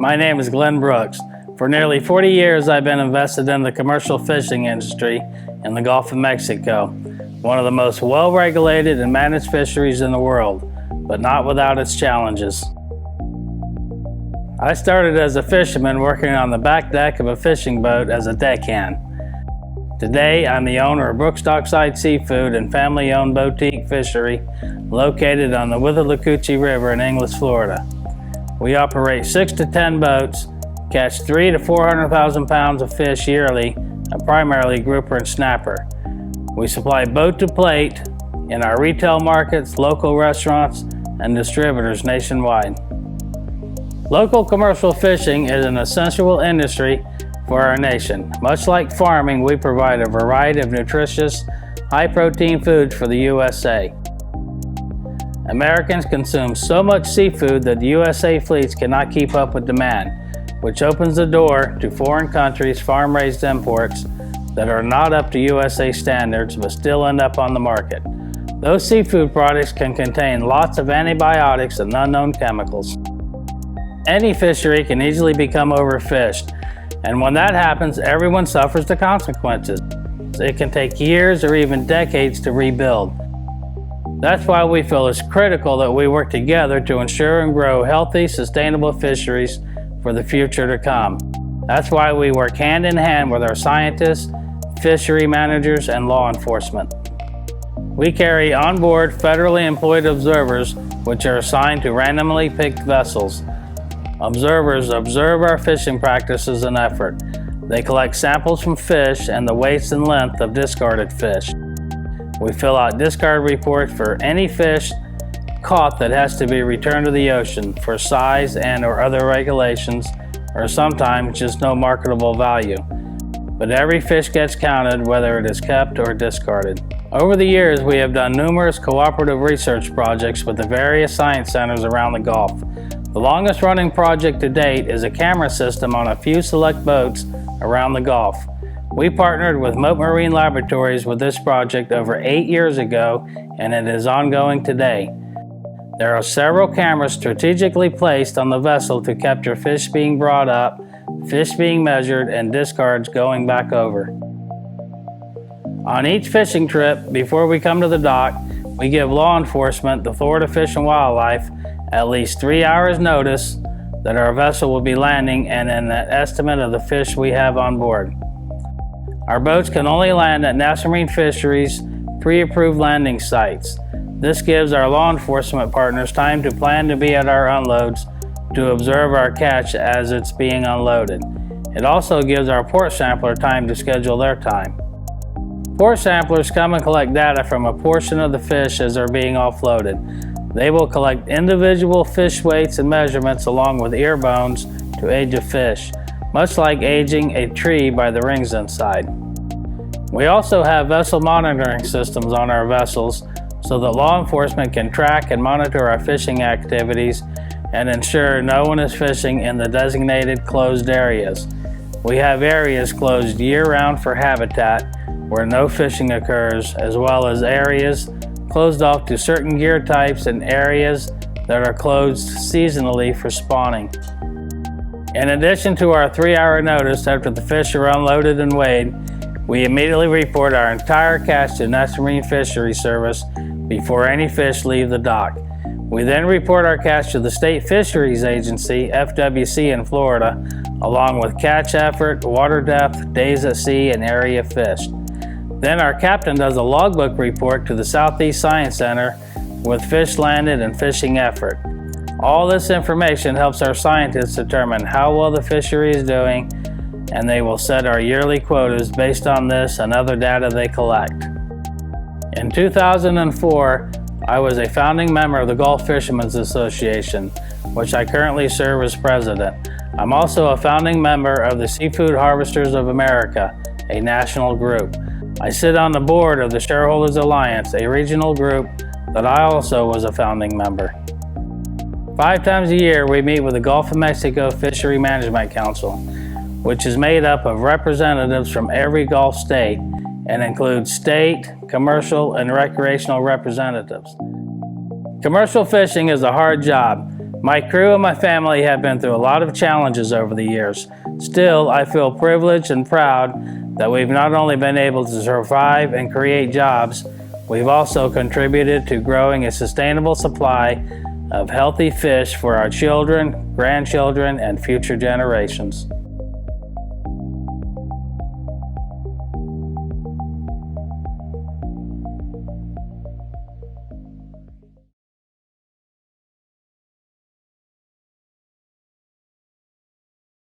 My name is Glenn Brooks. For nearly 40 years, I've been invested in the commercial fishing industry in the Gulf of Mexico, one of the most well-regulated and managed fisheries in the world, but not without its challenges. I started as a fisherman working on the back deck of a fishing boat as a deckhand. Today, I'm the owner of Brooks Dockside Seafood and family-owned boutique fishery located on the Withlacoochee River in Inglis, Florida. We operate 6 to 10 boats, catch 300,000 to 400,000 pounds of fish yearly, primarily grouper and snapper. We supply boat to plate in our retail markets, local restaurants, and distributors nationwide. Local commercial fishing is an essential industry for our nation. Much like farming, we provide a variety of nutritious, high-protein foods for the USA. Americans consume so much seafood that the USA fleets cannot keep up with demand, which opens the door to foreign countries' farm-raised imports that are not up to USA standards but still end up on the market. Those seafood products can contain lots of antibiotics and unknown chemicals. Any fishery can easily become overfished, and when that happens, everyone suffers the consequences. It can take years or even decades to rebuild. That's why we feel it's critical that we work together to ensure and grow healthy, sustainable fisheries for the future to come. That's why we work hand in hand with our scientists, fishery managers, and law enforcement. We carry on board federally employed observers, which are assigned to randomly picked vessels. Observers observe our fishing practices and effort. They collect samples from fish and the weights and length of discarded fish. We fill out discard reports for any fish caught that has to be returned to the ocean for size and/or other regulations, or sometimes just no marketable value. But every fish gets counted, whether it is kept or discarded. Over the years, we have done numerous cooperative research projects with the various science centers around the Gulf. The longest running project to date is a camera system on a few select boats around the Gulf. We partnered with Mote Marine Laboratories with this project over 8 years ago, and it is ongoing today. There are several cameras strategically placed on the vessel to capture fish being brought up, fish being measured, and discards going back over. On each fishing trip, before we come to the dock, we give law enforcement, the Florida Fish and Wildlife, at least 3 hours notice that our vessel will be landing and an estimate of the fish we have on board. Our boats can only land at National Marine Fisheries pre-approved landing sites. This gives our law enforcement partners time to plan to be at our unloads to observe our catch as it's being unloaded. It also gives our port sampler time to schedule their time. Port samplers come and collect data from a portion of the fish as they're being offloaded. They will collect individual fish weights and measurements along with ear bones to age a fish, much like aging a tree by the rings inside. We also have vessel monitoring systems on our vessels so that law enforcement can track and monitor our fishing activities and ensure no one is fishing in the designated closed areas. We have areas closed year-round for habitat where no fishing occurs, as well as areas closed off to certain gear types and areas that are closed seasonally for spawning. In addition to our 3-hour notice after the fish are unloaded and weighed, we immediately report our entire catch to National Marine Fisheries Service before any fish leave the dock. We then report our catch to the State Fisheries Agency, FWC in Florida, along with catch effort, water depth, days at sea, and area fished. Then our captain does a logbook report to the Southeast Science Center with fish landed and fishing effort. All this information helps our scientists determine how well the fishery is doing, and they will set our yearly quotas based on this and other data they collect. In 2004, I was a founding member of the Gulf Fishermen's Association, which I currently serve as president. I'm also a founding member of the Seafood Harvesters of America, a national group. I sit on the board of the Shareholders Alliance, a regional group that I also was a founding member. 5 times a year, we meet with the Gulf of Mexico Fishery Management Council, which is made up of representatives from every Gulf state and includes state, commercial, and recreational representatives. Commercial fishing is a hard job. My crew and my family have been through a lot of challenges over the years. Still, I feel privileged and proud that we've not only been able to survive and create jobs, we've also contributed to growing a sustainable supply of healthy fish for our children, grandchildren, and future generations.